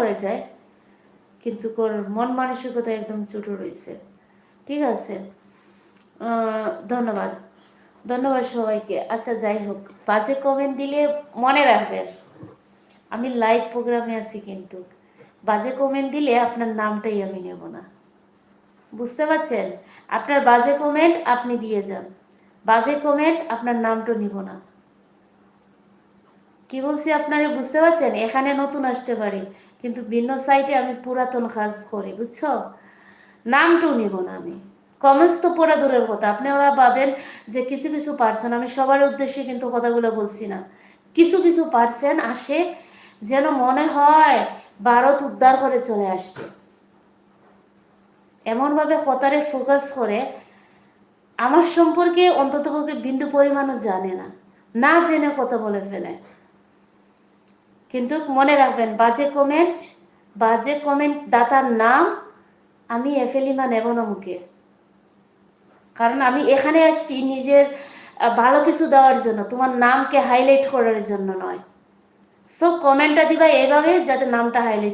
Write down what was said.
হয়ে যায়, কিন্তু ওর মন মানসিকতা একদম ছোটো রয়েছে। ঠিক আছে, ধন্যবাদ ধন্যবাদ সবাইকে। আচ্ছা যাই হোক, বাজে কমেন্ট দিলে মনে রাখবেন আমি লাইভ প্রোগ্রামে আছি, কিন্তু বাজে কমেন্ট দিলে আপনার নামটাই আমি নেব না, বুঝতে পারছেন? আপনার বাজে কমেন্ট আপনি দিয়ে যান, বাজে কমেন্ট আপনার নামটা নিব না। কি বলছি আপনারা বুঝতে পারছেন? এখানে নতুন আসতে পারি, কিন্তু ভিন্ন সাইটে আমি পুরাতন কাজ করি, বুঝছো? নামটাও নিব না আমি। কমেন্টস তো পড়া দূরের কথা, আপনারা ভাবেন যে কিছু কিছু পার্সন, আমি সবার উদ্দেশ্যে কিন্তু কথাগুলো বলছি না, কিছু কিছু পার্সন আসে যেন মনে হয় ভারত উদ্ধার করে চলে আসছে, এমনভাবে কথারে ফোকাস করে আমার সম্পর্কে অন্ততপক্ষে বিন্দু পরিমাণও জানে না, না জেনে কথা বলে ফেলে। কিন্তু মনে রাখবেন, বাজে কমেন্ট দাতার নাম আমি এফেলিমা নেব না মুখে, কারণ আমি এখানে আসছি নিজের ভালো কিছু দেওয়ার জন্য, তোমার নামকে হাইলাইট করার জন্য নয়। সো কমেন্টটা দিবা এভাবে যাতে নামটা হাইলাইট